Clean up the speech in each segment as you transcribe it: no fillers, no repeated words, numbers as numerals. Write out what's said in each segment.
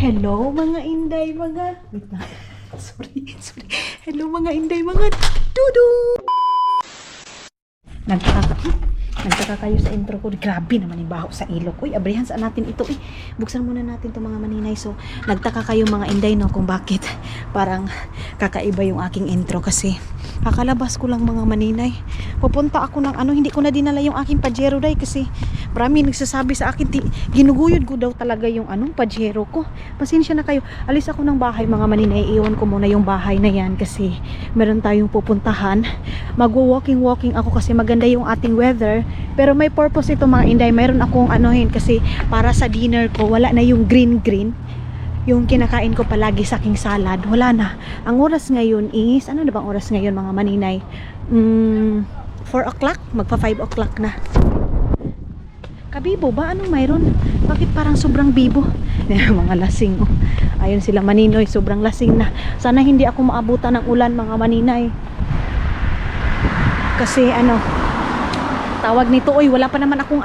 Hello mga inday, mga... Wait na. Sorry. Hello mga inday, mga dudu! Nagtaka kayo sa intro ko. Grabe naman yung baho sa ilok. Uy, abrihan saan natin ito. Buksan muna natin itong mga maninay. So, nagtaka kayo mga inday, no, kung bakit parang kakaiba yung aking intro kasi kakalabas ko lang mga maninay. Pupunta ako ng hindi ko na dinala yung aking pajero day kasi marami nagsasabi sa akin, ginuguyod ko daw talaga yung pajero ko. Pasensya na kayo. Alis ako ng bahay mga maninay. Iwan ko muna yung bahay na yan kasi meron tayong pupuntahan. Magwo-walking ako kasi maganda yung ating weather. Pero may purpose ito mga inday. Mayroon akong kasi para sa dinner ko wala na yung green yung kinakain ko palagi sa aking salad, wala na. Ang oras ngayon is, ano na bang oras ngayon mga maninay? 4 o'clock? Magpa 5 o'clock na. Kabibo ba? Anong mayroon? Bakit parang sobrang bibo? Mga lasing. Ayun sila maninoy, sobrang lasing na. Sana hindi ako maabutan ng ulan mga maninay. Kasi tawag nito, wala pa naman akong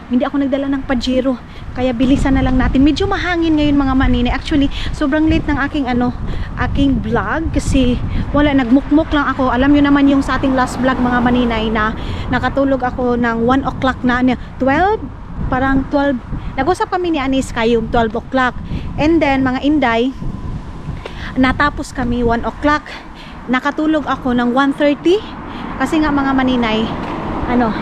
hindi ako nagdala ng pajero. Kaya bilisan na lang natin. Medyo mahangin ngayon mga maninay. Actually, sobrang late ng aking vlog kasi wala, nagmukmok lang ako. Alam nyo naman yung sa ating last vlog mga maninay na nakatulog ako ng 1 o'clock na 12, parang 12. Nag-usap kami ni Anis kayo 12 o'clock. And then mga inday, natapos kami 1 o'clock. Nakatulog ako ng 1:30 kasi nga mga maninay,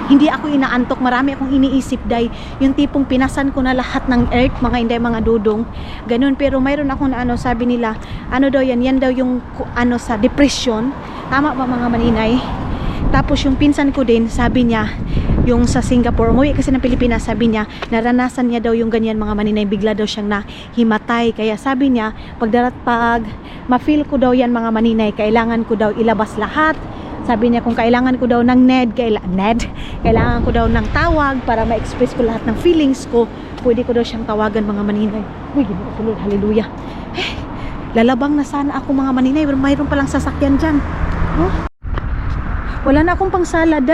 hindi ako inaantok, marami akong iniisip dahil yung tipong pinasan ko na lahat ng earth, mga inday, mga dudong, ganun. Pero mayroon akong sabi nila, daw yan daw yung sa depression, tama ba mga maninay? Tapos yung pinsan ko din, sabi niya, yung sa Singapore, umuwi kasi ng Pilipinas, sabi niya, naranasan niya daw yung ganyan mga maninay, bigla daw siyang nahimatay. Kaya sabi niya, pag ma-feel ko daw yan mga maninay, kailangan ko daw ilabas lahat. Sabi niya kung kailangan ko daw ng kailangan ko daw ng tawag para ma-express ko lahat ng feelings ko, pwede ko daw siyang tawagan mga maninay. Uy, ginagawa, hallelujah. Lalabang na sana ako mga maninay, pero mayroon palang sasakyan dyan. Wala na akong pang salad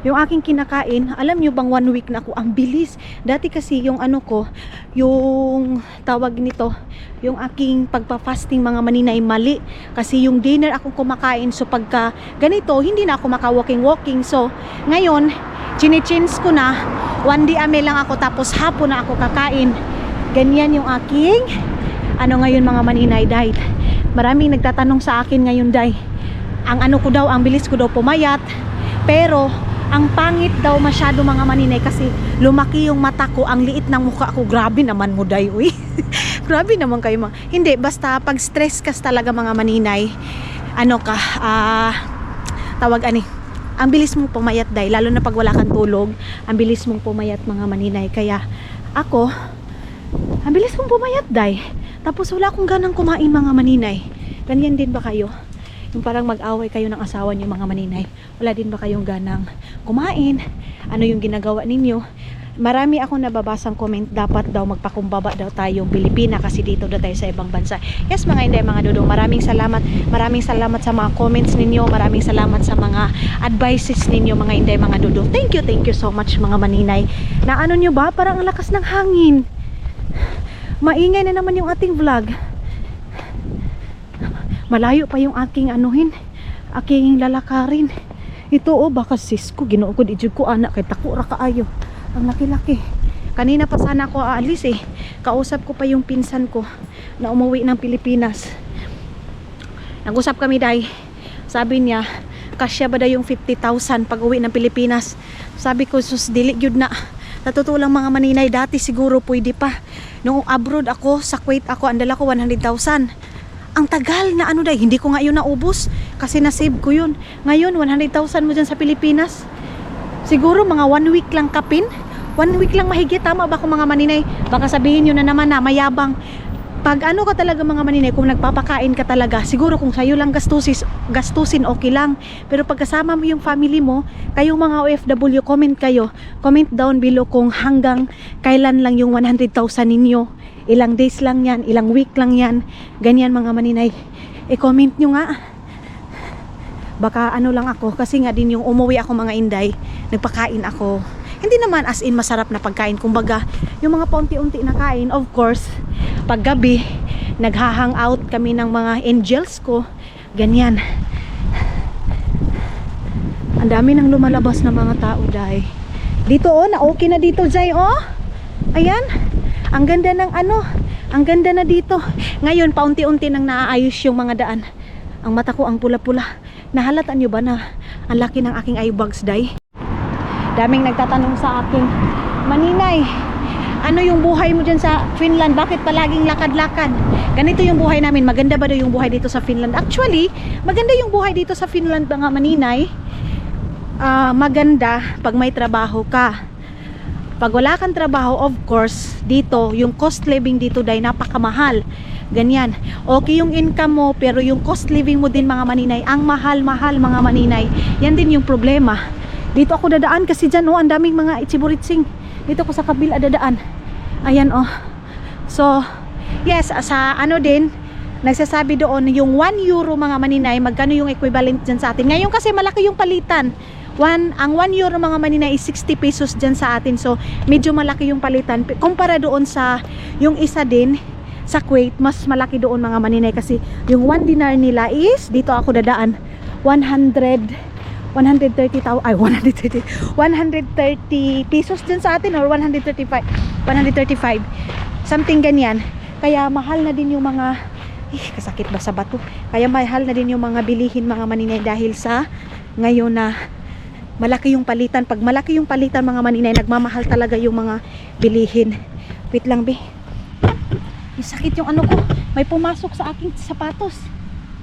yung aking kinakain. Alam nyo bang 1 week na ako, ang bilis. Dati kasi yung yung tawag nito, yung aking pagpa-fasting mga maninay, mali. Kasi yung dinner ako kumakain, so pagka ganito, hindi na ako maka-walking. So, ngayon, chine-change ko na, 1 day lang ako, tapos hapon na ako kakain. Ganyan yung aking, ngayon mga maninay, dahil maraming nagtatanong sa akin ngayon, dahil, ang ko daw, ang bilis ko daw pumayat, pero, ang pangit daw masyado mga maninay kasi lumaki yung mata ko, ang liit ng mukha ko. Grabe naman mo day, uy. Grabe naman kayo mga. Hindi, basta pag stress ka talaga mga maninay, ang bilis mong pumayat day, lalo na pag wala kang tulog, ang bilis mong pumayat mga maninay. Kaya ako, ang bilis mong pumayat day. Tapos wala akong ganang kumain mga maninay. Ganyan din ba kayo? Yung parang mag-away kayo ng asawa niyo mga maninay, wala din ba kayong ganang kumain? Ano yung ginagawa ninyo? Marami akong nababasang comment, dapat daw magpakumbaba daw tayong Pilipina kasi dito daw tayo sa ibang bansa. Yes mga inday, mga dudong, maraming salamat sa mga comments ninyo, maraming salamat sa mga advices ninyo mga inday, mga dudong. Thank you so much mga maninay. Na nyo ba, parang ang lakas ng hangin, maingay na naman yung ating vlog. Malayo pa yung aking aking lalakarin. Ito baka sis ko, ginoo ko, dijud ko anak, kay takura kaayo. Ang laki-laki. Kanina pa sana ako aalis kausap ko pa yung pinsan ko na umuwi ng Pilipinas. Nag-usap kami dahil sabi niya, kasya ba daw yung 50,000 pag uwi ng Pilipinas? Sabi ko, sus, dili gyud na. Natutulang mga maninay, dati siguro pwede pa. Nung abroad ako, sa Kuwait ako, andala ko 100,000. Ang tagal na hindi ko nga yun naubos kasi nasave ko yun. Ngayon 100,000 mo dyan sa Pilipinas, siguro mga 1 week lang kapin, 1 week lang mahigit. Tama ba ko mga maninay? Baka sabihin nyo na naman na mayabang. Pag ka talaga mga maninay, kung nagpapakain ka talaga, siguro kung sa'yo lang gastusin okay lang. Pero pag kasama mo yung family mo, kayong mga OFW, comment down below kung hanggang kailan lang yung 100,000 ninyo. Ilang days lang yan, ilang week lang yan. Ganyan mga maninay, i-comment nyo nga. Baka lang ako, kasi nga din yung umuwi ako mga inday, nagpakain ako. Hindi naman as in masarap na pagkain. Kumbaga, yung mga paunti-unti na kain, of course, pag gabi, naghahang out kami ng mga angels ko. Ganyan. Ang dami nang lumalabas na mga tao, Day. Dito, oh, na okay na dito, Jay, oh. Ayan. Ang ganda ng ano. Ang ganda na dito. Ngayon, paunti-unti nang naaayos yung mga daan. Ang mata ko ang pula-pula. Nahalatan nyo ba na ang laki ng aking eye bags, Day? Daming nagtatanong sa akin, Maninay, ano yung buhay mo dyan sa Finland? Bakit palaging lakad-lakad? Ganito yung buhay namin. Maganda ba daw yung buhay dito sa Finland? Actually, maganda yung buhay dito sa Finland, mga Maninay. Maganda pag may trabaho ka. Pag wala kang trabaho, of course, dito, yung cost living dito dahil napakamahal. Ganyan. Okay yung income mo, pero yung cost living mo din, mga Maninay, ang mahal-mahal, mga Maninay. Yan din yung problema. Dito ako dadaan kasi dyan, oh, ang daming mga ichiburitsing. Dito ko sa kabila dadaan. Ayan, oh. So, yes, sa ano din, nagsasabi doon, yung 1 euro, mga Maninay, magkano yung equivalent dyan sa atin. Ngayon kasi malaki yung palitan. Ang 1 euro, mga Maninay, is 60 pesos dyan sa atin. So, medyo malaki yung palitan. Kumpara doon sa, yung isa din, sa Kuwait, mas malaki doon, mga Maninay. Kasi, yung 1 dinar nila is, dito ako dadaan, 130 pesos dyan sa atin, or 135. Something ganyan. Kaya, mahal na din yung mga, kasakit ba sa bato? Kaya, mahal na din yung mga bilihin, mga Maninay, dahil sa, ngayon na, malaki yung palitan. Pag malaki yung palitan, mga Maninay, nagmamahal talaga yung mga bilihin. Wait lang, be. May sakit yung ano ko. May pumasok sa aking sapatos.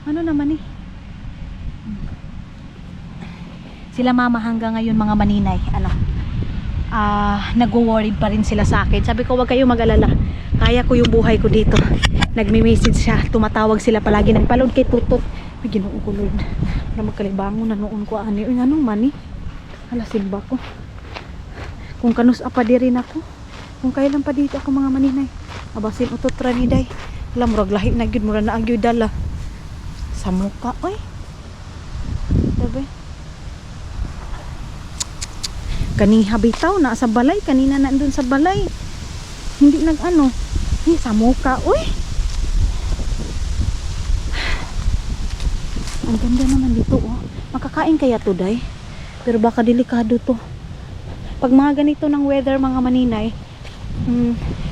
Ano naman eh. Sila mama hanggang ngayon, mga Maninay, ano, nag-worried pa rin sila sa akin. Sabi ko, wag kayo mag-alala. Kaya ko yung buhay ko dito. Nagme-message siya. Tumatawag sila palagi. Nagpaload kay Tutot. May Ginoo ko, Lord. Para magkalibangon na noon ko. Ano yung anong mani? Halasin ba ko? Kung kanus apa di rin ako. Kung kailan pa dito ako, mga Maninay. Abasin utot raniday. Alam, murag lahi na gyud, murag na agyud dala. Sa muka, oy. Dabe. Kaning habitaw na sa balay. Kanina na doon sa balay. Hindi nag-ano. Sa muka, oy. Ang ganda naman dito, oh. Makakain kaya to, Day? Pero baka delikado to. Pag mga ganito ng weather, mga Maninay,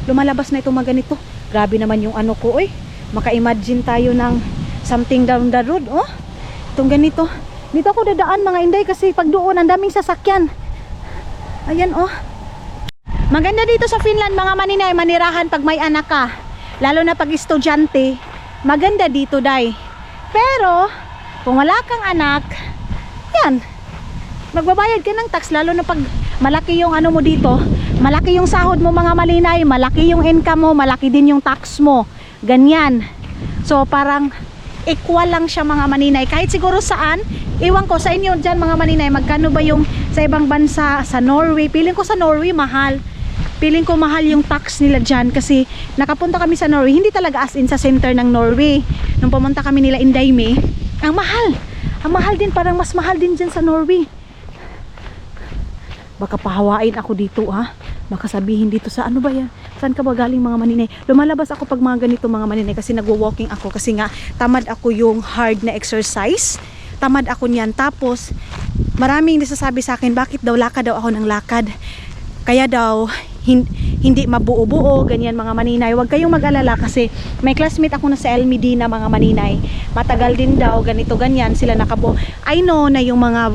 lumalabas na itong mga ganito. Grabe naman yung ano ko, oy. Maka-imagine tayo ng something down the road, oh. Itong ganito. Dito ako dadaan, mga Inday, kasi pag doon, ang daming sasakyan. Ayan, oh. Maganda dito sa Finland, mga Maninay, manirahan pag may anak ka. Lalo na pag estudyante. Maganda dito, Day. Pero, kung wala kang anak, yan, magbabayad ka ng tax, lalo na pag malaki yung ano mo dito, malaki yung sahod mo, mga Maninay, malaki yung income mo, malaki din yung tax mo. Ganyan. So, parang equal lang siya, mga Maninay. Kahit siguro saan, iwan ko sa inyo dyan, mga Maninay, magkano ba yung sa ibang bansa, sa Norway. Piling ko sa Norway, mahal. Piling ko mahal yung tax nila dyan kasi nakapunta kami sa Norway, hindi talaga as in sa center ng Norway. Nung pumunta kami nila Indayme, ang mahal. Ang mahal din, parang mas mahal din dyan sa Norway. Baka pahawain ako dito, ha? Baka sabihin dito sa ano ba yan? Saan ka ba galing, mga Maninay? Lumalabas ako pag mga ganito, mga Maninay, kasi nagwo-walking ako. Kasi nga, tamad ako yung hard na exercise. Tamad ako niyan. Tapos, maraming nasasabi sa akin, bakit daw lakad daw ako ng lakad? Kaya daw, hindi mabuo-buo, ganyan, mga Maninay. Huwag kayong mag-alala kasi may classmate ako na sa El Medina, mga Maninay. Matagal din daw, ganito, ganyan, sila nakabuo. I know na yung mga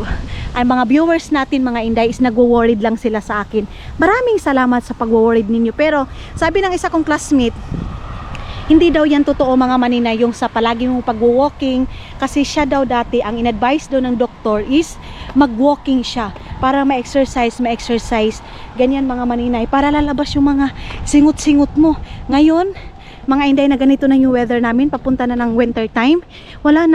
viewers natin, mga Inday, is nagwo-worried lang sila sa akin. Maraming salamat sa pagwo-worried ninyo. Pero, sabi ng isa kong classmate, hindi daw yan totoo, mga Maninay, yung sa palagi mong pag-walking. Kasi siya daw dati, ang in-advise daw ng doktor is mag-walking siya para ma-exercise. Ganyan, mga Maninay, para lalabas yung mga singot-singot mo. Ngayon, mga Inday, na ganito na yung weather namin, papunta na ng winter time, wala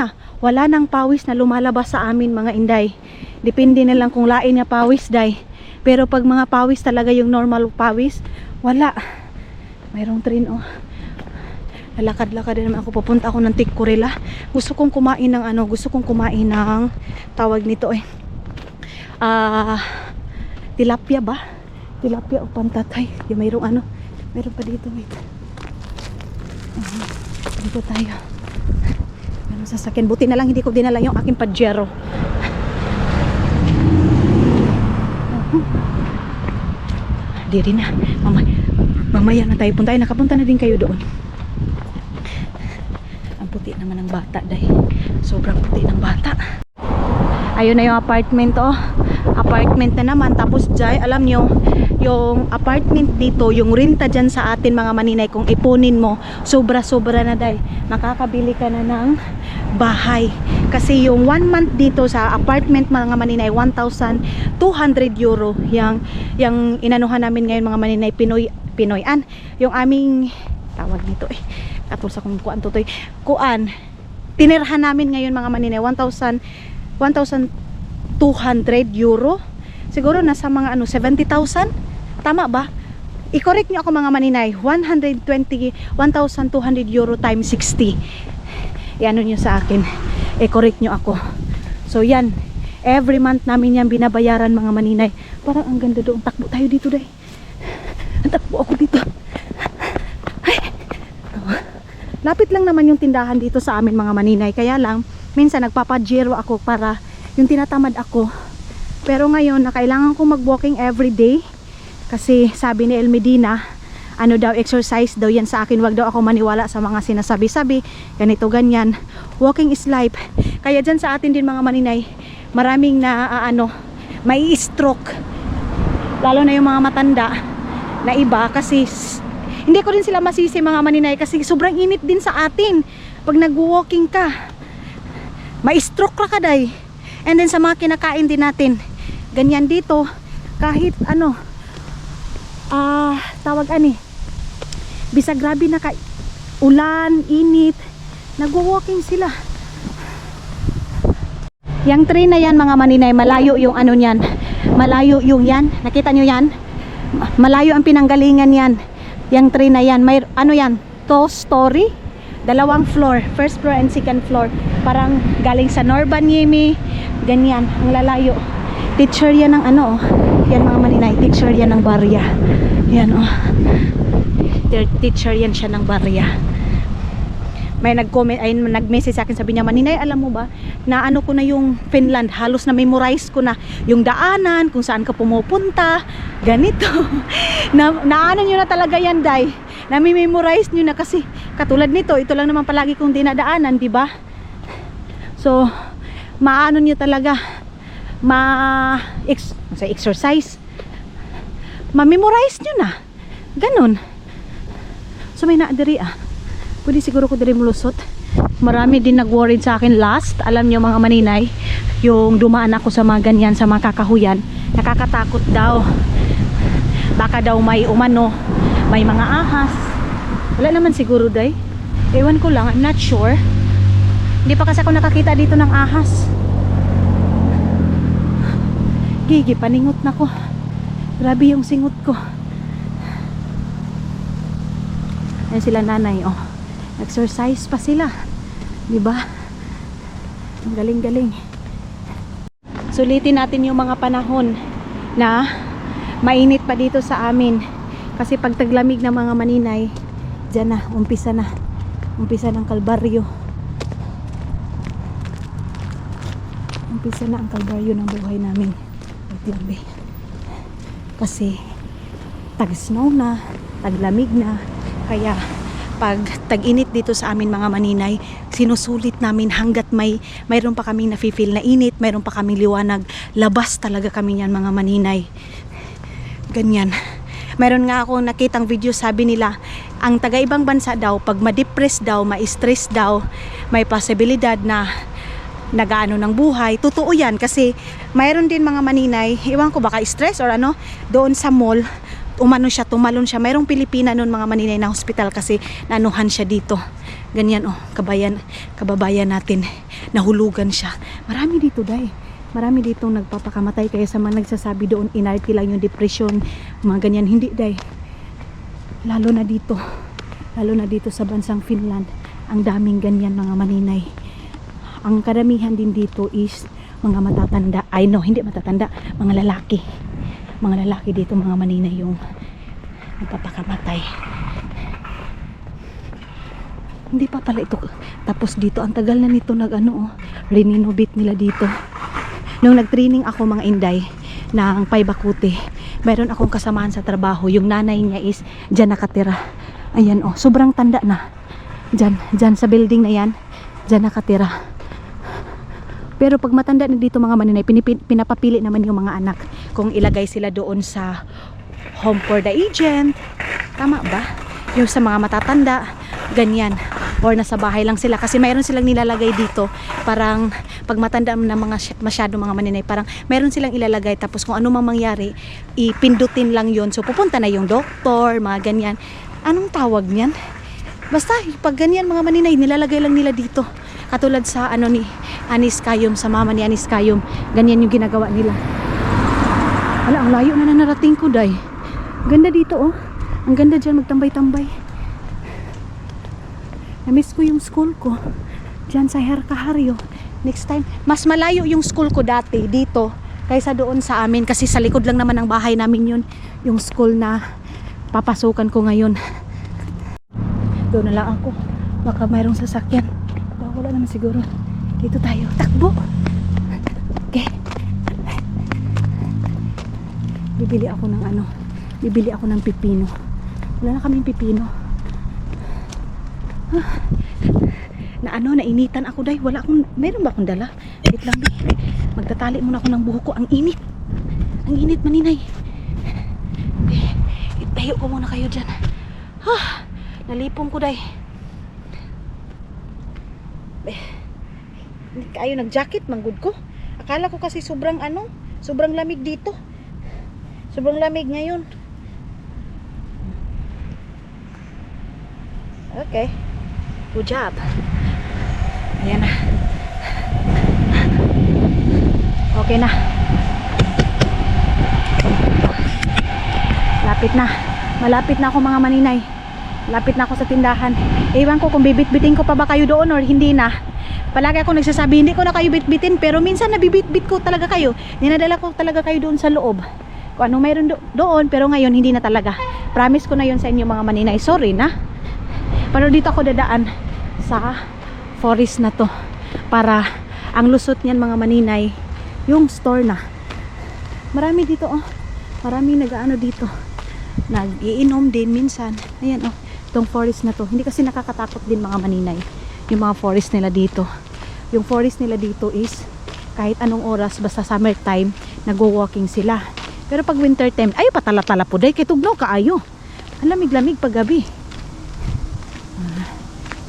nang pawis na lumalabas sa amin, mga Inday. Depende na lang kung lain niya pawis, Day. Pero pag mga pawis talaga, yung normal pawis, wala. Mayroong train, oh. Lalakad-lakad naman ako, papunta ako ng Tikkurila. Gusto kong kumain ng tawag nito, tilapia ba? Tilapia o pantatay. Yung mayroong ano. Mayroon pa dito. Wait. Dito tayo. Ano sasakyan? Buti na lang hindi ko dinala yung aking Pajero. Di rin na. Mamaya na tayo punta. Ay, nakapunta na din kayo doon. Ang puti naman ng bata, dahil sobrang puti ng bata. Ayun na yung apartment, oh. Apartment na naman. Tapos dyan, alam nyo, yung apartment dito, yung renta dyan sa atin mga maninay, kung ipunin mo, sobra-sobra na dahil makakabili ka na ng bahay. Kasi yung 1 month dito sa apartment mga maninay, 1,200 euro. Yung inanuhan namin ngayon mga maninay, Pinoyan. Yung aming, tawag nito eh, katulsa kung kuan tutoy, kuan, tinirhan namin ngayon mga maninay, 1,200 euro. Siguro nasa mga ano, 70,000. Tama ba? I-correct nyo ako mga maninay. 1,200 euro times 60. Iano nyo sa akin. I-correct nyo ako. So yan. Every month namin yan binabayaran mga maninay. Parang ang ganda doon. Takbo tayo dito dahil. Takbo ako dito. Ay. Lapit lang naman yung tindahan dito sa amin mga maninay. Kaya lang, minsan nagpapajero ako para yung tinatamad ako. Pero ngayon, na kailangan kong mag-walking every day. Kasi sabi ni El Medina, ano daw, exercise daw yan sa akin. Wag daw ako maniwala sa mga sinasabi-sabi. Ganito, ganyan. Walking is life. Kaya dyan sa atin din mga maninay, maraming na may stroke. Lalo na yung mga matanda na iba. Kasi hindi ko din sila masisi mga maninay. Kasi sobrang init din sa atin. Pag nag-walking ka, may stroke ka day. And then sa mga kinakain din natin, ganyan dito, kahit ano, tawag ani, bisa grabe na ulan, init, nagwo-walking sila. Yang tree na yan mga maninay, malayo yung ano niyan, malayo yung yan, nakita nyo yan? Malayo ang pinanggalingan yan. Yang tree na yan, may ano yan, 2-story, 2 floor, first floor and second floor. Parang galing sa Norban-Yemi, ganyan, ang lalayo. Teacher yan ng ano, oh. Yan mga maninay, teacher yan ng barya. Yan, oh. Teacher yan siya ng barya. May nag-comment, ay nag-message sa akin, sabi niya, maninay, alam mo ba, na ano ko na yung Finland, halos na memorize ko na yung daanan, kung saan ka pumupunta, ganito. Naano nyo na talaga yan, day. Nami-memorize nyo na kasi, katulad nito, ito lang naman palagi kong dinadaanan, di ba? So, maano nyo talaga, exercise, ma-memorize nyo na, ganun. So, may naadiri pwede siguro ko diri mulusot. Marami din nag-worried sa akin last, alam nyo mga maninay, yung dumaan ako sa mga ganyan, sa mga kakahuyan, nakakatakot daw, baka daw may umano, may mga ahas. Wala naman siguro day, ewan ko lang, I'm not sure. Hindi pa kasi ako nakakita dito ng ahas. Gigi, paningot na ko. Grabe yung singot ko. Ayan sila nanay, oh. Exercise pa sila. Diba? Ang galing-galing. Sulitin natin yung mga panahon na mainit pa dito sa amin. Kasi pag taglamig na mga maninay, dyan na, umpisa na. Umpisa ng kalbaryo. Umpisa na ang kalbaryo ng buhay namin. Kasi tag-snow na, taglamig na, kaya pag tag-init dito sa amin mga maninay, sinusulit namin hanggat mayroon pa kaming nafe-feel na init, mayroon pa kaming liwanag, labas talaga kami yan mga maninay. Ganyan. Mayroon nga ako nakitang video, sabi nila, ang taga-ibang bansa daw, pag ma-depress daw, ma-stress daw, may posibilidad na nagaano ng buhay. Totoo yan kasi mayroon din mga maninay, iwan ko baka stress or ano, doon sa mall, tumalon siya. Mayroong Pilipina noon mga maninay na hospital kasi nanuhan siya dito. Ganyan, oh, kababayan natin, nahulugan siya. Marami dito day. Marami dito nagpapakamatay, kaya sa mga nagsasabi doon inarte lang yung depression, mga ganyan, hindi day. Lalo na dito sa bansang Finland, ang daming ganyan mga maninay. Ang karamihan din dito is mga matatanda, hindi matatanda, mga lalaki. mga lalaki dito mga manina yung nagpapakamatay. Hindi pa pala ito tapos dito. Ang tagal na nito rininovate nila dito. Nung nag-training ako mga Inday ng Paibakute, mayroon akong kasamahan sa trabaho. Yung nanay niya is dyan nakatira. Ayan sobrang tanda na. Dyan sa building na yan, dyan nakatira. Pero pag matanda na dito mga maninay, pinapapili naman yung mga anak kung ilagay sila doon sa home for the agent. Tama ba? Yung sa mga matatanda, ganyan. Or nasa bahay lang sila. Kasi mayroon silang nilalagay dito. Parang pag matanda na masyado mga maninay, parang mayroon silang ilalagay. Tapos kung ano mang mangyari, ipindutin lang yon. So pupunta na yung doktor, mga ganyan. Anong tawag niyan? Basta pag ganyan mga maninay, nilalagay lang nila dito. Katulad sa ni Anis Kayum, sa mama ni Anis Kayum, ganyan yung ginagawa nila. Wala, ang layo na narating ko, day. Ganda dito ang ganda dyan magtambay-tambay. Na-miss ko yung school ko dyan sa Hercahario. Next time, mas malayo yung school ko dati dito kaysa doon sa amin, kasi sa likod lang naman ng bahay namin yun, yung school na papasukan ko ngayon. Doon na lang ako, baka mayroong sasakyan. Wala naman siguro. Dito tayo, takbo. Okay. Bibili ako ng pipino. Wala na kaming pipino. Nainitan ako, day. Meron ba akong dala? Wait lang, day. Magtatali muna ako ng buhok ko. Ang init maninay. Okay. Itayo ko muna kayo dyan. Nalipong ko, day. Hindi kayo nag-jacket, manggod ko. Akala ko kasi sobrang lamig dito. Sobrang lamig ngayon. Okay. Good job. Ayan na. Okay na. Malapit na ako mga maninay. Lapit na ako sa tindahan. Ewan ko kung bibit-bitin ko pa ba kayo doon or hindi na. Palagi ako nagsasabi, hindi ko na kayo bit-bitin, pero minsan nabibit-bit ko talaga kayo. Ninadala ko talaga kayo doon sa loob. Kung ano mayroon doon, pero ngayon hindi na talaga. Promise ko na yun sa inyo mga maninay. Sorry na. Pero dito ako dadaan sa forest na to. Para ang lusot niyan mga maninay, yung store na. Marami dito Marami nag-aano dito. Nag-iinom din minsan. Ayan itong forest na to. Hindi kasi nakakatakot din mga maninay yung mga forest nila dito. Yung forest nila dito is kahit anong oras, basta summertime, nagwo-walking sila. Pero pag winter time, ayo patala-tala po day, kay tugnaw kaayo. Ang lamig-lamig pag gabi.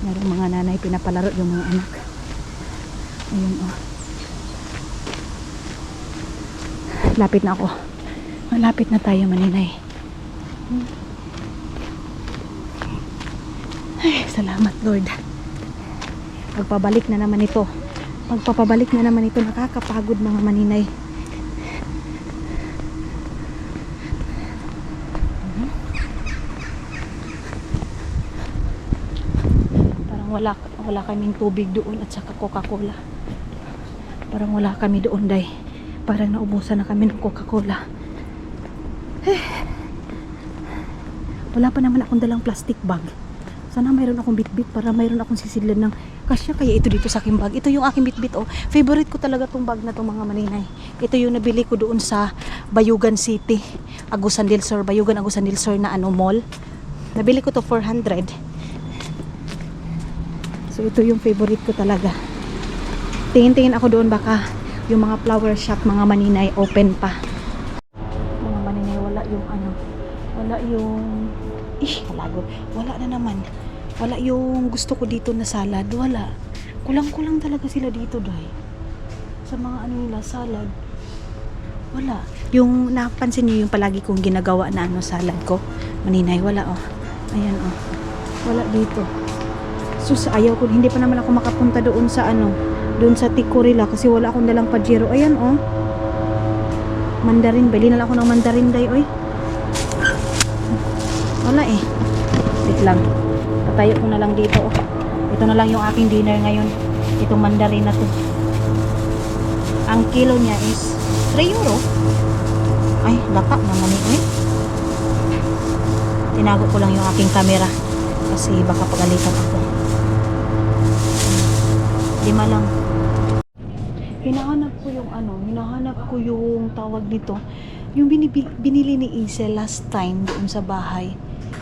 Merong mga nanay pinapalaro yung mga anak. Ayun Lapit na ako. Malapit na tayo maninay. Ay, salamat Lord. Pagpabalik na naman ito. Nakakapagod mga maninay. Parang wala kaming tubig doon at saka Coca-Cola. Parang wala kami doon, day. Parang naubusan na kami ng Coca-Cola. Wala pa naman akong dalang plastic bag. Sana mayroon akong bitbit para mayroon akong sisidlan ng kasya kaya ito dito sa aking bag. Ito yung aking bitbit Favorite ko talaga tong bag na to mga maninay. Ito yung nabili ko doon sa Bayugan City, Agusan del Sur, Bayugan Agusan del Sur na mall. Nabili ko to 400. So ito yung favorite ko talaga. Tingin-tingin ako doon baka yung mga flower shop mga maninay open pa. Mga maninay wala yung wala na naman. Wala yung gusto ko dito na salad. Wala. Kulang-kulang talaga sila dito, day. Sa mga nila, salad. Wala. Yung napansin niyo yung palagi kong ginagawa na salad ko. Maninay, wala Ayan Wala dito. Sus, ayaw ko. Hindi pa naman ako makapunta doon sa doon sa Tikurila kasi wala akong dalang pajero. Ayan Mandarin. Bili na lang ako ng mandarin, day. Wala Wait lang. Patayo ko na lang dito Ito na lang yung aking dinner ngayon. Itong mandarin na to. Ang kilo niya is 3 euro. Ay, laka naman eh. Tinago ko lang yung aking camera kasi baka pagalitan ako. 5 lang. Hinahanap ko yung tawag nito. Yung binili ni Isel last time doon sa bahay.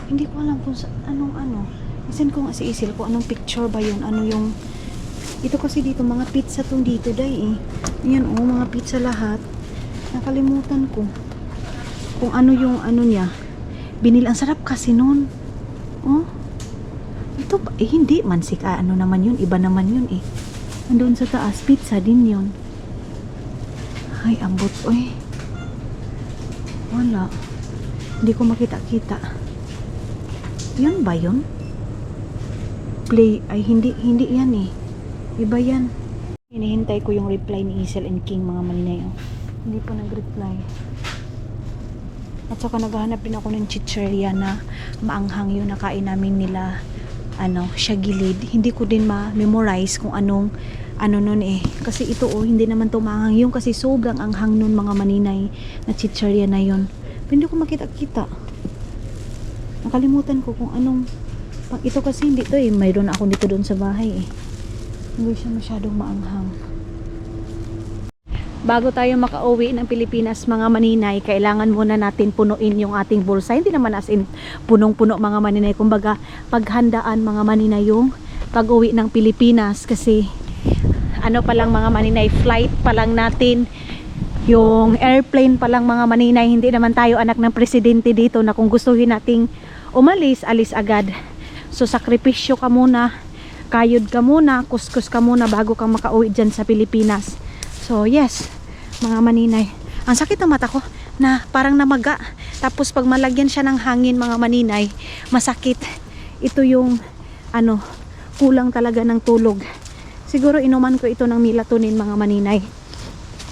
Hindi ko alam kung anong Isin ko nga si Isel kung anong picture ba yun. Ano yung ito kasi dito mga pizza tong dito day eh. Ayan mga pizza lahat. Nakalimutan ko kung ano yung niya. Binili, ang sarap kasi noon. Oh. Ito ba? Hindi mansik. Naman yun. Iba naman yun eh. Andun sa taas, pizza din yun. Ay, ambot. Oy. Wala. Hindi ko makita-kita. Yun ba yun? Play. Ay, hindi yan eh. Iba yan. Hinihintay ko yung reply ni Isel and King, mga maninay. Hindi pa nag-reply. At saka naghahanap din ako ng chicheria na maanghang yun na kain namin nila siya gilid. Hindi ko din ma-memorize kung anong nun eh. Kasi ito hindi naman to maanghang yun kasi sobrang anghang nun mga maninay na chicheria na yun. Pero hindi ko makita-kita. Nakalimutan ko kung anong ito kasi hindi to eh. Mayroon ako dito doon sa bahay eh. Hindi siya masyadong maanghang. Bago tayo makauwi ng Pilipinas mga maninay, kailangan muna natin punuin yung ating bulsa. Hindi naman as in punong-puno mga maninay. Kumbaga, paghandaan mga maninay yung pag-uwi ng Pilipinas. Kasi, pa lang mga maninay, flight pa lang natin. Yung airplane pa lang mga maninay. Hindi naman tayo anak ng presidente dito na kung gustuhin nating umalis, alis agad. So, sakripisyo ka muna, kayod ka muna, kuskus ka muna bago kang makauwi dyan sa Pilipinas. So yes, mga maninay. Ang sakit ng mata ko na parang namaga. Tapos pag malagyan siya ng hangin mga maninay, masakit. Ito yung kulang talaga ng tulog. Siguro inuman ko ito ng melatonin mga maninay.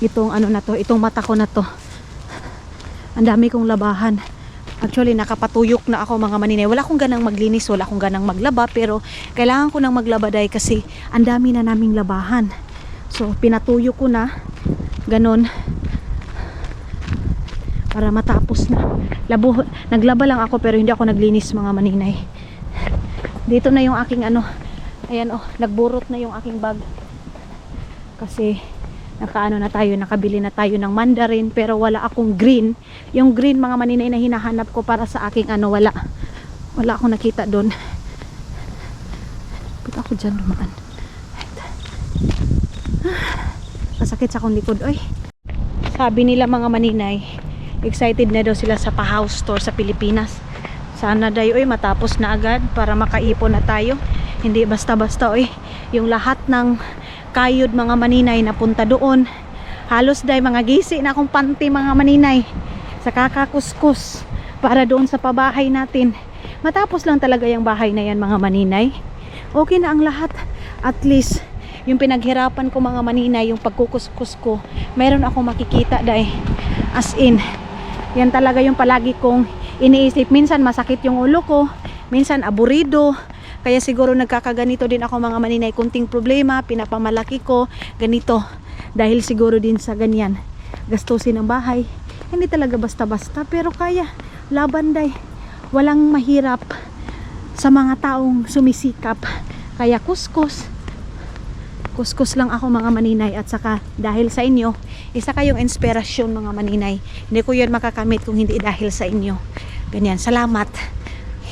Itong itong mata ko na to. Ang dami kong labahan. Actually nakapatuyok na ako mga maninay. Wala akong ganang maglinis, wala akong ganang maglaba, pero kailangan ko nang maglaba dahil kasi ang dami na naming labahan. So, pinatuyo ko na. Ganon. Para matapos na. Naglaba lang ako pero hindi ako naglinis mga maninay. Dito na yung aking Ayan nagburot na yung aking bag. Kasi, nakabili na tayo ng mandarin pero wala akong green. Yung green mga maninay na hinahanap ko para sa aking wala. Wala akong nakita doon. Ba't ako dyan dumaan? Masakit sa akong likod. Oy. Sabi nila mga maninay, excited na daw sila sa pa-house tour sa Pilipinas. Sana daw matapos na agad para makaipon na tayo. Hindi basta-basta yung lahat ng kayod mga maninay na punta doon. Halos daw mga gisi na akong panty mga maninay sa kakakuskus para doon sa pabahay natin. Matapos lang talaga yung bahay na yan mga maninay. Okay na ang lahat. At least yung pinaghirapan ko mga maninay, yung pagkukuskus ko, mayroon akong makikita dahil as in, yan talaga yung palagi kong iniisip. Minsan masakit yung ulo ko, minsan aburido, kaya siguro nagkakaganito din ako mga maninay. Kunting problema, pinapamalaki ko ganito, dahil siguro din sa ganyan gastusin ang bahay. Hindi talaga basta-basta pero kaya, laban dahil walang mahirap sa mga taong sumisikap. Kaya kuskus lang ako mga maninay. At saka dahil sa inyo, isa kayong inspirasyon mga maninay. Hindi ko yun makakamit kung hindi dahil sa inyo. Ganyan, salamat.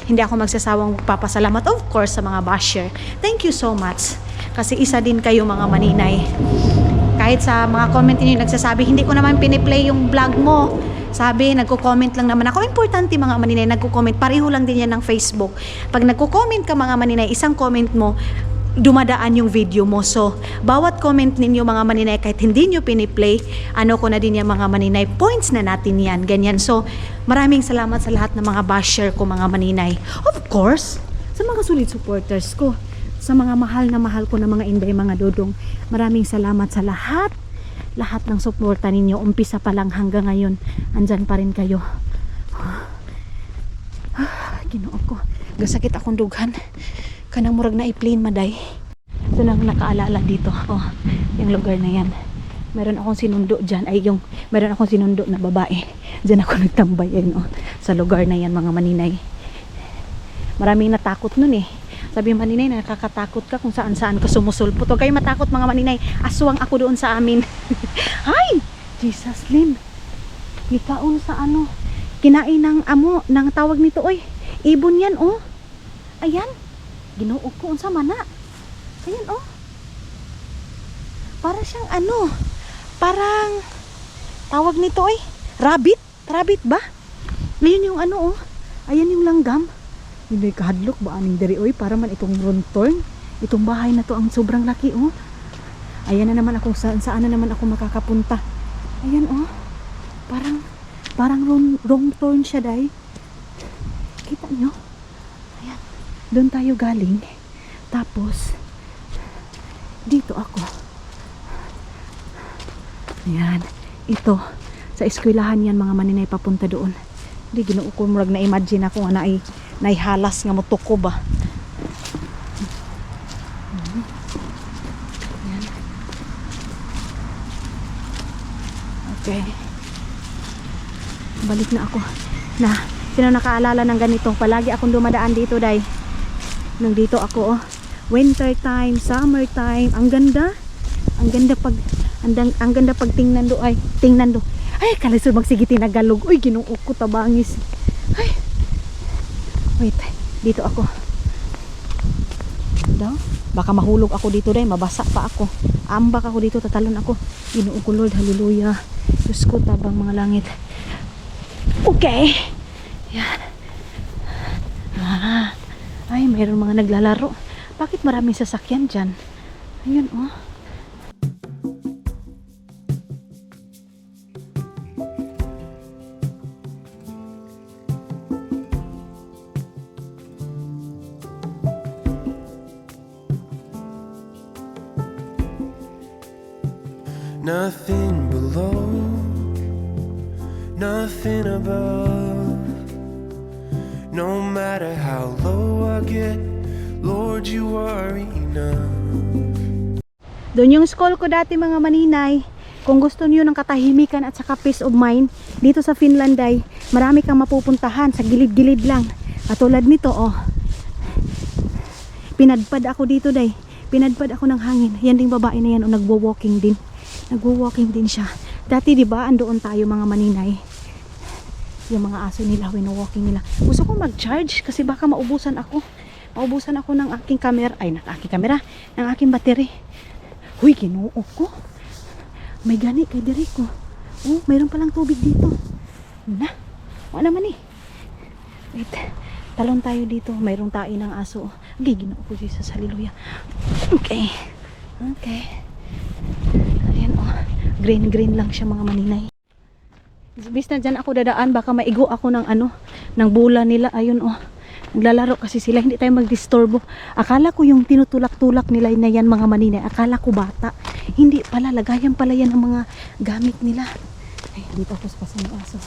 Hindi ako magsasawang magpapasalamat of course sa mga basher. Thank you so much. Kasi isa din kayo mga maninay. Kahit sa mga comment niyo nagsasabi, hindi ko naman piniplay yung vlog mo. Sabi, nagko-comment lang naman ako. Importante mga maninay, nagko-comment. Pareho lang din yan ng Facebook. Pag nagko-comment ka mga maninay, isang comment mo, dumadaan yung video mo. So, bawat comment ninyo mga maninay, kahit hindi nyo piniplay, ko na din yan mga maninay, points na natin yan. Ganyan. So, maraming salamat sa lahat ng mga basher ko mga maninay. Of course, sa mga solid supporters ko, sa mga mahal na mahal ko na mga inday, mga dodong, maraming salamat sa lahat ng suporta ninyo. Umpisa pa lang hanggang ngayon, andyan pa rin kayo. Ginoo ko, gasakit akong dughan. Kanang murag na i-plane maday. Ito lang nakaalala dito. Yung lugar na yan. Meron akong sinundo dyan. Meron akong sinundo na babae. Dyan ako nagtambay. Ayun, oh, sa lugar na yan mga maninay. Maraming natakot nun eh. Sabi maninay, nakakatakot ka kung saan-saan ka sumusulpot. Huwag kayo matakot mga maninay. Aswang ako doon sa amin. Ay! Jesus, Lynn. Ikaon sa ano. Kinain ng amo. Nang tawag nito, oy. Ibon yan, oh. Ayan. Ginuog ko unsa man na. Ayan, oh. Para siyang ano. Parang tawag nito, oy. Rabbit. Rabbit ba? Ngayon yung ano, oh. Ayan yung langgam. Yun ay kahadlok ba aning diri, oy. Para man itong runtorn. Itong bahay na to ang sobrang laki, oh. Ayan na naman ako. Saan na naman ako makakapunta. Ayan, oh. Parang wrong turn siya, day. Kita nyo? Ayan. Doon tayo galing. Tapos, dito ako. Ayan. Ito. Sa eskwelahan yan, mga maninay papunta doon. Hindi, ginoo ko murag na-imagine ako nga naihalas nga mo tuko ba. Ayan. Okay. Balik na ako. Sino nakaalala ng ganito? Palagi akong dumadaan dito, day. Nung dito ako, oh. Winter time, summer time. Ang ganda. Ang ganda pag tingnan do. Ay, tingnan do. Ay, kalisod magsigiti nagalog. Uy, ginuok ko tabangis. Ay. Wait, dito ako. Daw, baka mahulog ako dito, day. Mabasa pa ako. Ambak ako dito, tatalon ako. Ginuok ko, Lord. Hallelujah. Diyos ko, tabang mga langit. Okay. Yan. Ay, mayroon mga naglalaro. Bakit maraming sasakyan dyan? Ayun, oh. Nothing below, nothing above. No matter how low I get, Lord, you are enough. Doon yung school ko dati mga maninay. Kung gusto niyo ng katahimikan at saka peace of mind, dito sa Finland ay marami kang mapupuntahan sa gilid-gilid lang. Katulad nito, oh. Pinadpad ako dito, day. Pinadpad ako ng hangin. Yan ding babae na yan, oh, nagwo-walking din. Nagwo-walking din siya. Dati, di ba, andoon tayo mga maninay. Yung mga aso nila, wino-walking nila. Gusto ko mag-charge kasi baka maubusan ako. Maubusan ako ng aking camera. Ay, ng aking camera. Ng aking battery. Huy, ginuok ko. May gani kay Derico. Oh, mayroon palang tubig dito. Na, wala naman eh. Wait, talon tayo dito. Mayroong tae ng aso. Okay, ginuok ko, Jesus. Hallelujah. Okay. Okay. Ayan, oh. Green lang siya mga maninay. Bis na dyan ako dadaan, baka maigo ako ng ano, ng bula nila. Ayun, oh. Naglalaro kasi sila, hindi tayo magdisturbo. Akala ko yung tinutulak-tulak nila na yan mga maninay. Akala ko bata. Hindi pala, lagayan pala yan ng mga gamit nila. Ay, dito ako sa pasang aso.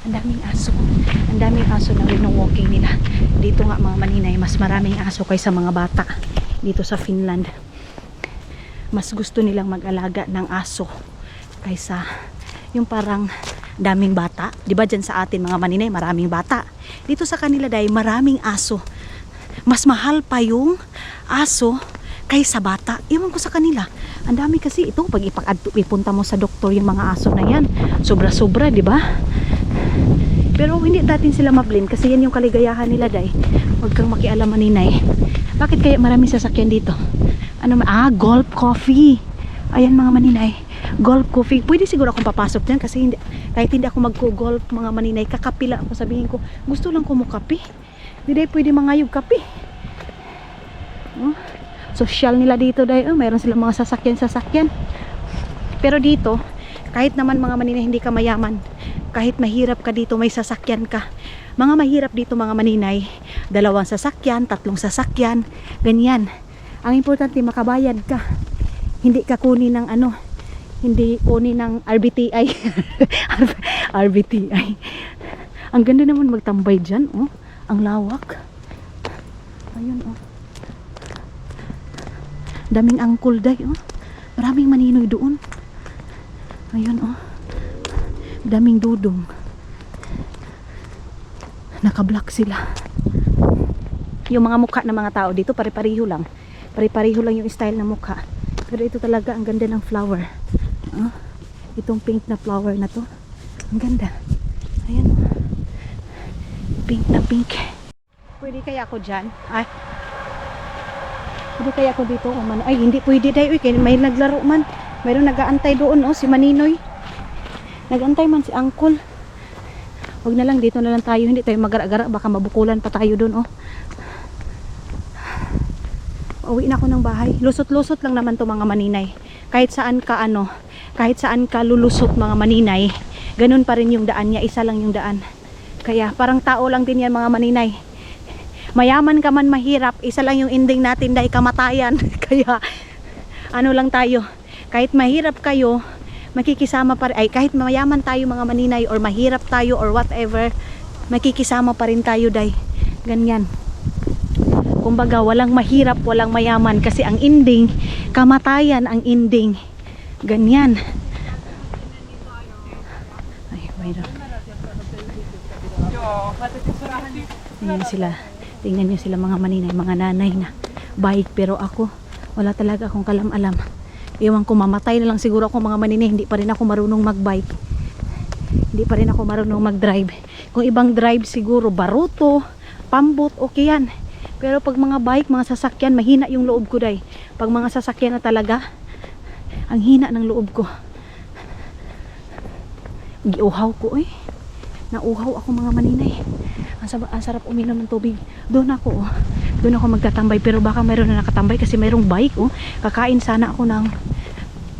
Ang daming aso. Ang daming aso na wino-walking nila. Dito nga mga maninay, mas maraming aso kaysa mga bata. Dito sa Finland. Mas gusto nilang mag-alaga ng aso kaysa yung parang daming bata. Diba dyan sa atin mga maninay, maraming bata. Dito sa kanila dahil maraming aso. Mas mahal pa yung aso kaysa bata. Iwan ko sa kanila. Ang dami kasi ito, pag ipunta mo sa doktor yung mga aso na yan, sobra-sobra, diba? Pero hindi natin sila ma-blame kasi yan yung kaligayahan nila dahil. Huwag kang makialam maninay. Bakit kaya maraming sasakyan dito? Ano, golf coffee. Ayan mga maninay. Golf coffee. Pwede siguro akong papasok dyan kasi hindi, kahit hindi ako mag-golf mga maninay, kakapila ako, sabihin ko, gusto lang ko mo kape. Hindi pwede mangayog kape. Oh, social nila dito dahil mayroon silang mga sasakyan. Pero dito, kahit naman mga maninay hindi ka mayaman, kahit mahirap ka dito, may sasakyan ka. Mga mahirap dito mga maninay, 2 sasakyan, 3 sasakyan, ganyan. Ang importante makabayad ka. Hindi ka kunin ng ano, hindi kunin ng RBTI. RBTI. Ang ganda naman magtambay dyan, oh. Ang lawak. Ayun, oh. Daming angkol day, oh. Maraming maninoy doon. Ayun, oh. Daming dudong. Naka-block sila. Yung mga mukha ng mga tao dito, pare-pareho lang. Pare-pareho lang yung style ng mukha. Pero ito talaga, ang ganda ng flower. Oh. Itong pink na flower na to. Ang ganda. Ayan. Pink na pink. Pwede kaya ako dyan? Ay. Pwede kaya ako dito? Ay, hindi pwede dahil. May naglaro man. Mayroon nag-aantay doon, oh, si Maninoy. Nag-aantay man si Uncle. Huwag na lang, dito na lang tayo. Hindi tayo magara-gara. Baka mabukulan pa tayo doon, oh. Uwi na ako ng bahay. Lusot-lusot lang naman to mga maninay. Kahit saan ka kahit saan ka lulusot mga maninay, ganun pa rin yung daan niya. Isa lang yung daan. Kaya parang tao lang din yan mga maninay. Mayaman ka man, mahirap, isa lang yung ending natin dahil kamatayan. Kaya ano lang tayo. Kahit mahirap kayo, makikisama pa rin. Ay, kahit mayaman tayo mga maninay or mahirap tayo or whatever, makikisama pa rin tayo dahil ganyan. Kumbaga, walang mahirap, walang mayaman kasi ang ending, kamatayan ang ending. Ganyan. Ay, mayroon. Tingnan sila. Tingnan nyo sila mga maninay, mga nanay na bike. Pero ako, wala talaga akong kalam-alam. Iwan ko, mamatay na lang siguro ako mga maninay. Hindi pa rin ako marunong magbike. Hindi pa rin ako marunong mag-drive. Kung ibang drive siguro, baruto, pambot, okay yan. Pero pag mga bike, mga sasakyan, mahina yung loob ko day. Pag mga sasakyan na talaga, ang hina ng loob ko. Giuhaw ko, eh. Nauhaw ako mga maninay. Ang sarap uminom ng tubig. Doon ako, oh. Doon ako magtatambay. Pero baka mayroon na nakatambay kasi mayroong bike, oh. Kakain sana ako ng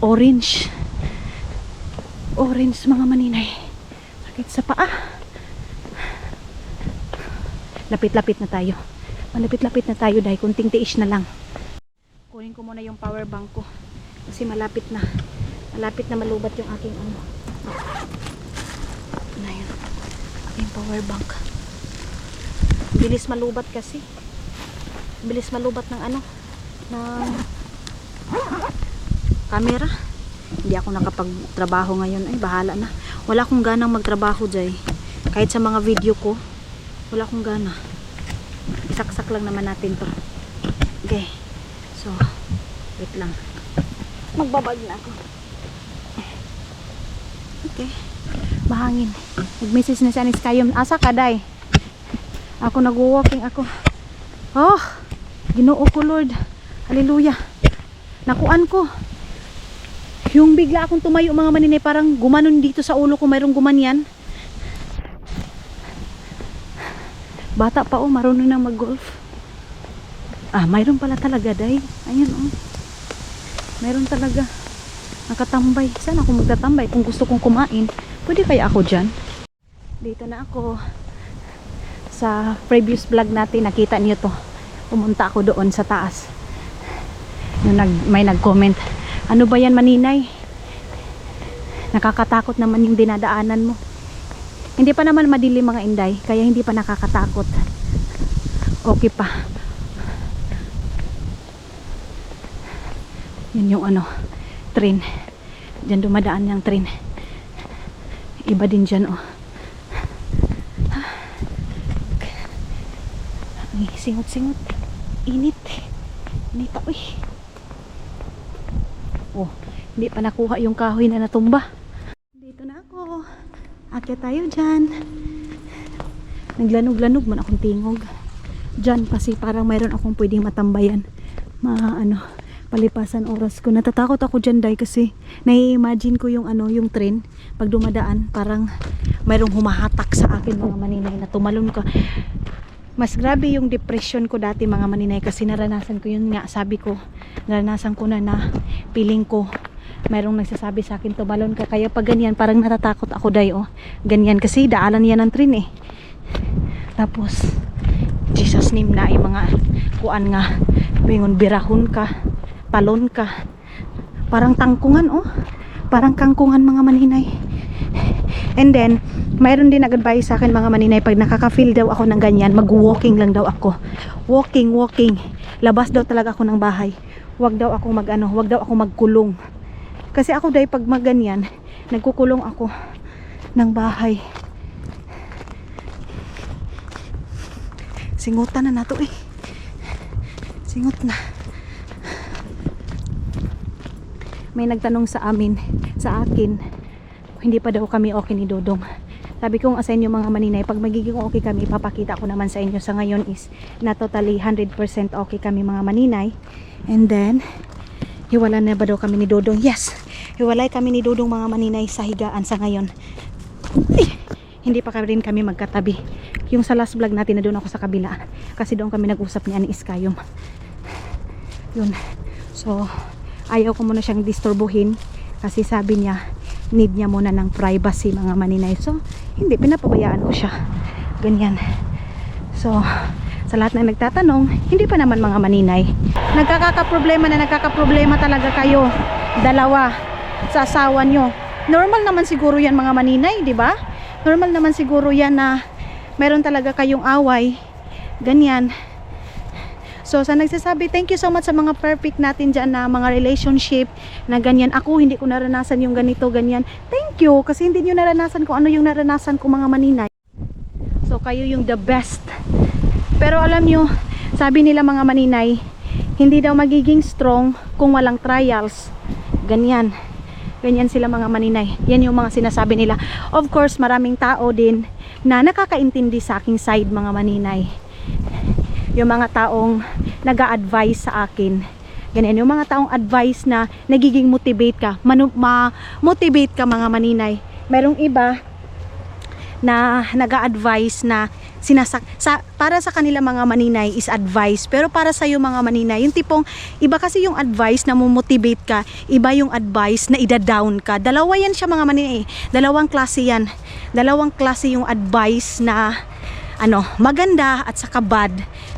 orange. Orange mga maninay. Sakit sa paa. Lapit-lapit na tayo. Malapit-lapit na tayo dahil kunting tiis na lang. Kunin ko muna yung power bank ko kasi malapit na malubat yung aking na yun, aking power bank. Bilis malubat kasi, bilis malubat ng ng camera. Hindi ako nakapagtrabaho ngayon. Ay, bahala na, wala akong ganang magtrabaho dyan. Kahit sa mga video ko, wala akong gana. Isaksak lang naman natin to. Okay. So, wait lang. Magbabag na ako. Okay. Mahangin. Nag-message na si Anis Kayom. Asa ka, day? Ako nag-walking ako. Oh! Ginoo ko, Lord. Hallelujah. Nakuan ko. Yung bigla akong tumayo mga maninay, parang gumanon dito sa ulo ko. Mayroong gumanyan. Bata pa, oh, marunong nang mag-golf. Ah, mayroon pala talaga, day. Ayan, oh. Mayroon talaga. Nakatambay. Saan ako magtatambay? Kung gusto kong kumain, pwede kaya ako dyan? Dito na ako. Sa previous vlog natin, nakita niyo to. Pumunta ako doon sa taas. May nag-comment. Ano ba yan, maninay? Nakakatakot naman yung dinadaanan mo. Hindi pa naman madilim mga inday, kaya hindi pa nakakatakot. Okay pa. Yun yung train. Diyan dumadaan yung train. Iba din dyan, oh. Ay, singot-singot. Init. Inita, uy. Oh, hindi pa nakuha yung kahoy na natumba. Dito na ako. Akyat tayo dyan. Naglanog-lanog man akong tingog dyan kasi parang mayroon akong pwedeng matambayan. Palipasan oras ko. Natatakot ako dyan dahil kasi nai-imagine ko yung yung train pag dumadaan, parang mayroong humahatak sa akin mga maninay na tumalon ka. Mas grabe yung depression ko dati mga maninay kasi naranasan ko yun nga, sabi ko, naranasan ko na feeling ko mayroong nagsasabi sa akin tumalon ka, kaya pag ganyan parang natatakot ako day, oh. Ganyan kasi daalan yan ng train, eh. Tapos Jesus name na ay mga kuan nga bingon, birahon ka, talon ka, parang tangkungan, oh. Parang kangkungan mga maninay. And then mayroon din nag-advise sa akin mga maninay, pag nakaka-feel daw ako ng ganyan, mag-walking lang daw ako. Walking. Labas daw talaga ako ng bahay. wag daw ako wag daw ako magkulong. Kasi ako dahil pag maganyan, nagkukulong ako ng bahay. Singutan na nato eh. Singot na. May nagtanong sa akin, hindi pa daw kami okay ni Dodong. Sabi ko sa inyo mga maninay, pag magiging okay kami, ipapakita ko naman sa inyo. Sa ngayon is na totally 100% okay kami mga maninay. And then, hiwala na ba daw kami ni Dodong? Yes, hiwalay kami ni Dodong mga maninay sa higaan sa ngayon. Hindi pa rin kami magkatabi. Yung sa last vlog natin na doon ako sa kabila. Kasi doon kami nag-usap ni Ani Iskayom. Yun. So, ayaw ko muna siyang disturbuhin. Kasi sabi niya, need niya muna ng privacy mga maninay. So, hindi, pinapabayaan ko siya. Ganyan. So, sa lahat ng nagtatanong, hindi pa naman mga maninay. Nagkakaproblema talaga kayo. Dalawa sa asawa nyo. Normal naman siguro yan mga maninay, di ba? Normal naman siguro yan na meron talaga kayong away. Ganyan. So, sa nagsasabi, thank you so much sa mga perfect natin dyan na mga relationship na ganyan. Ako, hindi ko naranasan yung ganito, ganyan. Thank you, kasi hindi nyo naranasan kung ano yung naranasan ko mga maninay. So, kayo yung the best. Pero alam nyo, sabi nila mga maninay, hindi daw magiging strong kung walang trials. Ganyan. Ganyan sila mga maninay. Yan yung mga sinasabi nila. Of course, maraming tao din na nakakaintindi sa aking side mga maninay. Yung mga taong nag-a-advise sa akin. Ganyan, yung mga taong advice na nagiging motivate ka. Motivate ka mga maninay. Merong iba na nag-a-advise na para sa kanila mga maninay is advice, pero para sa iyo mga maninay, yung tipong iba kasi yung advice na mo-motivate ka, iba yung advice na ida-down ka. Dalawa yan siya mga maninay. Dalawang klase yan. Dalawang klase yung advice na maganda at saka bad.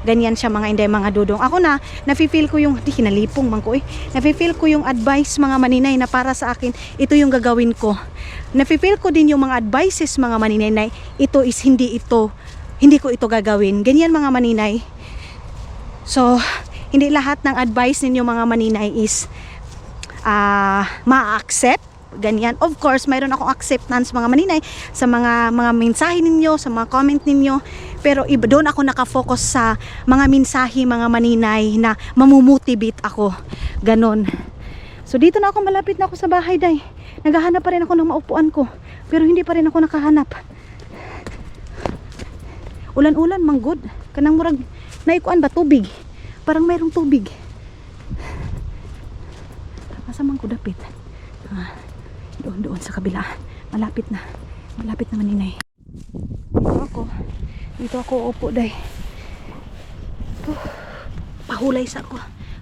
Ganyan siya mga inday, mga dudong. Ako nafe-feel ko yung kinalipong man ko nafe-feel ko yung advice mga maninay na para sa akin, ito yung gagawin ko. Nafe-feel ko din yung mga advices mga maninay na ito is hindi ko ito gagawin. Ganyan mga maninay. So, hindi lahat ng advice ninyo mga maninay is ma-accept. Ganyan. Of course, mayroon akong acceptance mga maninay sa mga mensahe ninyo, sa mga comment ninyo. Pero iba doon ako nakafocus sa mga mensahe mga maninay na mamumotivate ako. Ganon. So dito na ako, malapit na ako sa bahay day. Naghahanap pa rin ako ng maupuan ko. Pero hindi pa rin ako nakahanap. Ulan-ulan manggod. Kanang murag naikuan ba tubig? Parang mayroong tubig. Asa man ko dapit? Doon sa kabila. Malapit na maninay. Dito ako upo day. Pahulay sa ako.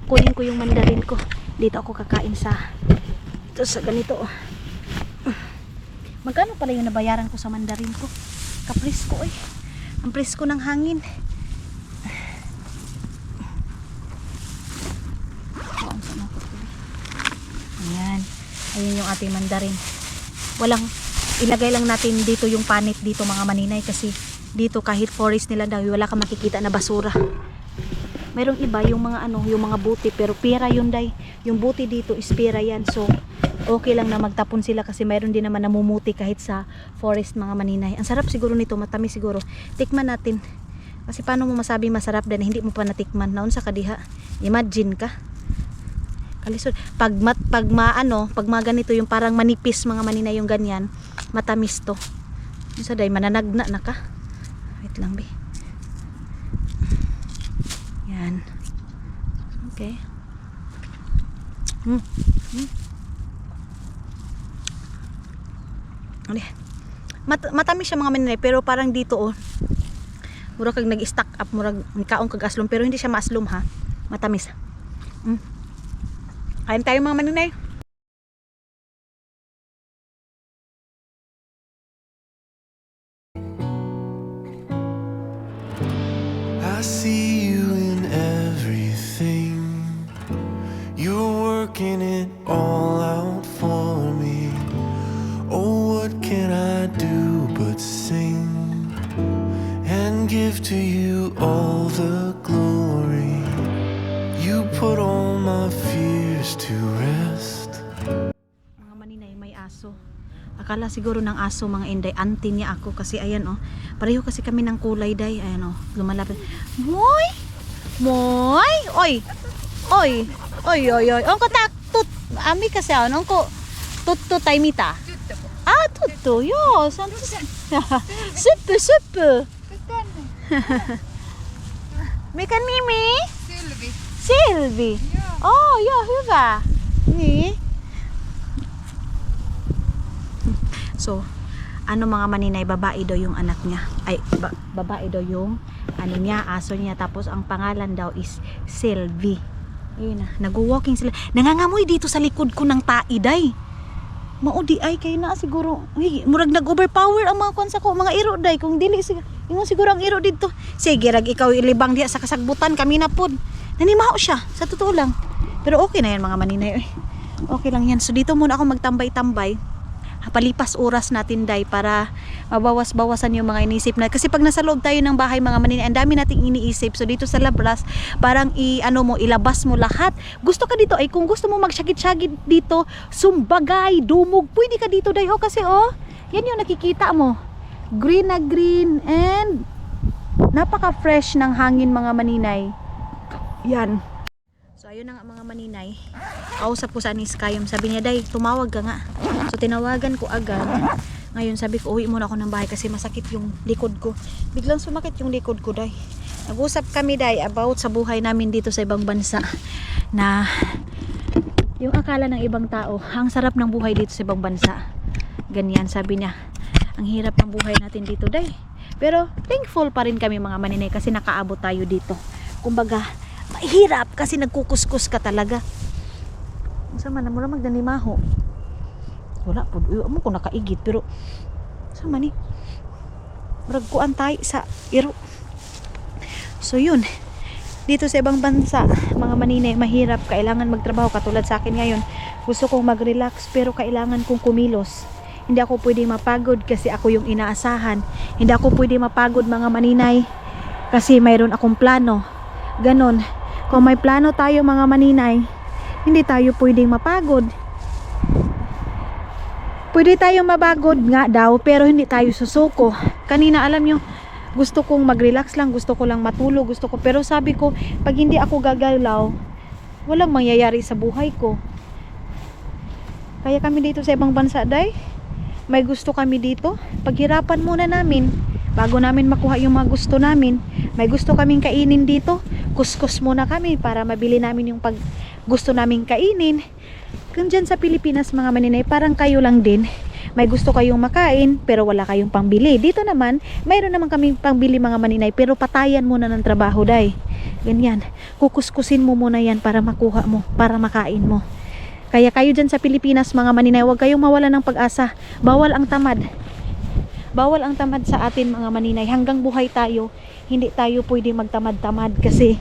Kunin ko yung mandarin ko. Dito ako kakain sa ganito. Magkano pala yung nabayaran ko sa mandarin ko? Kapresko ang presko ng hangin. Ayan. Ayun yung ating mandarin. Ilagay lang natin dito yung panit dito mga maninay, kasi dito kahit forest nila daw, wala kang makikita na basura. Merong iba yung mga yung mga buti, pero pera yun day. Yung buti dito is pera yan. So okay lang na magtapon sila kasi mayroon din naman namumuti kahit sa forest mga maninay. Ang sarap siguro nito, matamis siguro. Tikman natin. Kasi paano mo masabi masarap dahil hindi mo pa natikman? Naon sa kadiha. Imagine ka. Kalisod. Pag ganito yung parang manipis mga maninay yung ganyan, matamis to. Yung sa day mananagna na ka. Wait lang be. Yan. Okay. Matamis siya mga maninay, pero parang dito murag kag nag-stack up, murag kaong kag aslom, pero hindi siya maaslom ha. Matamis. Kain tayo mga maninay. I see you in everything. You're working it all out for me. Oh, what can I do but sing and give to you all the glory? You put all my fears to rest. Mga maninay, may aso. Akala siguro ng aso mga inday, auntie niya ako kasi ayan oh. Pareho kasi kami ng kulay day, ayan oh. Lumalapit. Moy! Moy! Oy! Oy! Oy oy oy. Onko tak tut ami kasi onko tutto taimita. Ah, tutto. Yo, santos. Suppe suppe. Mikan Mimi? Silvi. Oh, ja, hyvä. Niin. So, ano mga maninay, babae daw yung anak niya. Ay, babae daw yung ano niya, aso niya. Tapos ang pangalan daw is Silvi. Ayun na, nag-walking sila. Nangangamoy dito sa likod ko ng taiday. Maudi ay kayo na siguro. Ay, murag nag-overpower ang mga konsa ko, mga iro day. Kung dili ingon siguro ang iro dito. Sige, rag ikaw ilibang diya sa kasagbutan kami na pod. Nanimaho siya, sa totoo lang. Pero okay na yan mga maninay. Ay, okay lang yan. So dito muna ako magtambay-tambay. Palipas oras natin day para mabawas-bawasan yung mga inisip na kasi pag nasa loob tayo ng bahay mga maninay, ang dami nating iniisip. So dito sa labas parang ilabas mo lahat. Gusto ka dito ay kung gusto mo magsyagit-syagit dito, sumbagay, dumog, pwede ka dito day kasi yan yung nakikita mo. Green na green and napaka fresh ng hangin mga maninay. Yan. So ayun na nga mga maninay. Kausap ko sa ni Skyum, sabi niya day tumawag ka nga. So tinawagan ko agad. Ngayon sabi ko uwi muna ako ng bahay kasi masakit yung likod ko. Biglang sumakit yung likod ko day. Nag-usap kami day about sa buhay namin dito sa ibang bansa. Na yung akala ng ibang tao, ang sarap ng buhay dito sa ibang bansa. Ganyan sabi niya. Ang hirap ng buhay natin dito day. Pero thankful pa rin kami mga maninay kasi nakaabot tayo dito. Kumbaga mahirap kasi nagkukuskus ka talaga. Sama na mo lang magdanimaho. Wala po, mo ko nakaigit pero sama ni ragkuan tayo sa iro. So yun, dito sa ibang bansa mga maninay, mahirap, kailangan magtrabaho katulad sa akin ngayon. Gusto kong mag-relax pero kailangan kong kumilos. Hindi ako pwedeng mapagod kasi ako yung inaasahan. Hindi ako pwedeng mapagod mga maninay kasi mayroon akong plano. Ganon, kung may plano tayo mga maninay, hindi tayo pwedeng mapagod. Pwede tayo mabagod nga daw pero hindi tayo susuko. Kanina alam nyo, gusto kong mag-relax lang, gusto ko lang matulog, pero sabi ko pag hindi ako gagalaw, walang mangyayari sa buhay ko. Kaya kami dito sa ibang bansa day, may gusto kami dito, paghirapan muna namin bago namin makuha yung mga gusto namin. May gusto kaming kainin dito, kuskus muna kami para mabili namin yung gusto naming kainin. Kung dyan sa Pilipinas mga maninay, parang kayo lang din, may gusto kayong makain pero wala kayong pangbili. Dito naman mayroon naman kaming pangbili mga maninay pero patayan muna ng trabaho day. Ganyan, kukuskusin mo muna yan para makuha mo, para makain mo. Kaya kayo dyan sa Pilipinas mga maninay, huwag kayong mawala ng pag-asa. Bawal ang tamad. Bawal ang tamad sa atin mga maninay. Hanggang buhay tayo, hindi tayo pwede magtamad-tamad kasi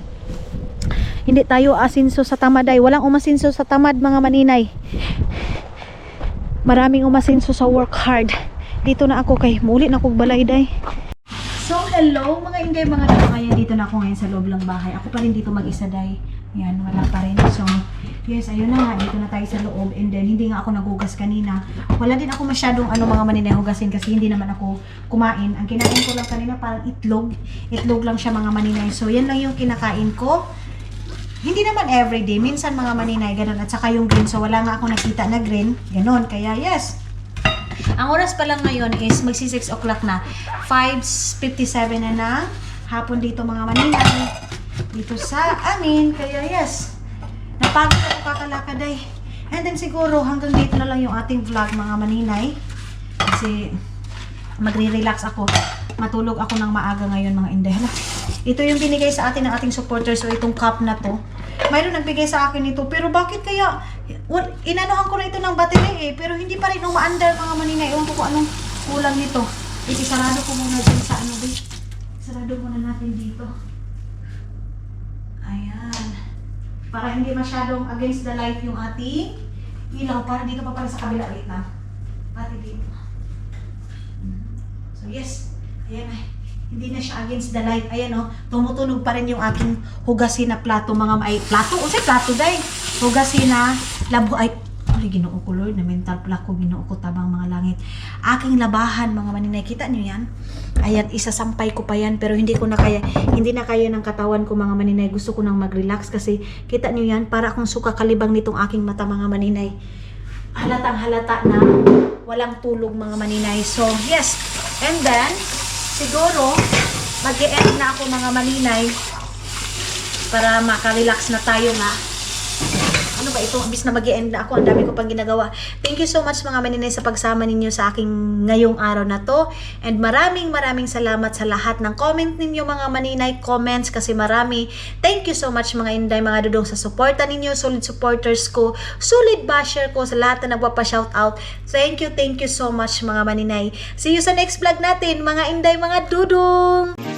hindi tayo asinso sa tamad ay. Walang umasinso sa tamad mga maninay. Maraming umasinso sa work hard. Dito na ako kay muli na kong balay day. So hello mga inday, mga nakakayan. Dito na ako ngayon sa loob ng bahay. Ako pa rin dito mag-isa day. Yan, wala pa rin. So yes, ayun na nga. Dito na tayo sa loob. And then hindi nga ako nagugas kanina. Wala din ako masyadong mga maninay hugasin kasi hindi naman ako kumain. Ang kinain ko lang kanina parang itlog. Itlog lang siya mga maninay. So yan lang yung kinakain ko. Hindi naman everyday, minsan mga maninay, ganun. At saka yung green, so wala nga ako nakita na green, ganun. Kaya yes, ang oras pa lang ngayon is magsi 6 o'clock na, 5:57 na ng hapon dito mga maninay, dito sa amin. Kaya yes, napagod ako kakalakad ay. And then siguro hanggang dito na lang yung ating vlog mga maninay, kasi magre-relax ako, matulog ako ng maaga ngayon mga inday. Ito yung binigay sa atin ng ating supporters. So itong cup na to, mayroon nagbigay sa akin ito. Pero bakit kaya inanuhan ko na ito ng battery pero hindi pa rin umaandar mga maninay. Ewan ko kung anong kulang nito. Isarado ko muna dyan sa sarado muna natin dito. Ayan, para hindi masyadong against the light yung ating ilaw. Para dito pa pala sa kabila. Wait na pati dito. So yes, ayan ay. Hindi na siya against the light. Ayan o, tumutunog pa rin yung aking hugasin na plato, mga ay plato. O say plato day. Hugasin na labo ay Ginoo ko Lord, na mental pala ko, Ginoo ko tabang mga langit. Aking labahan mga maninay, kita niyo yan? Ayan, isasampay ko pa yan pero hindi na kaya ng katawan ko mga maninay. Gusto ko nang mag-relax kasi kita niyo yan, para akong suka kalibang nitong aking mata mga maninay. Halatang halata na walang tulog mga maninay. So yes, and then siguro mag-e-end na ako mga maninay para maka-relax na tayo nga. Ano ba ito? Ambis na mag-e-end na ako. Ang dami ko pang ginagawa. Thank you so much mga maninay sa pagsama ninyo sa aking ngayong araw na to. And maraming salamat sa lahat ng comment ninyo mga maninay. Comments kasi marami. Thank you so much mga inday, mga dudong sa suporta ninyo. Solid supporters ko. Solid basher ko sa lahat na nagpapa-shoutout. Thank you so much mga maninay. See you sa next vlog natin mga inday, mga dudong.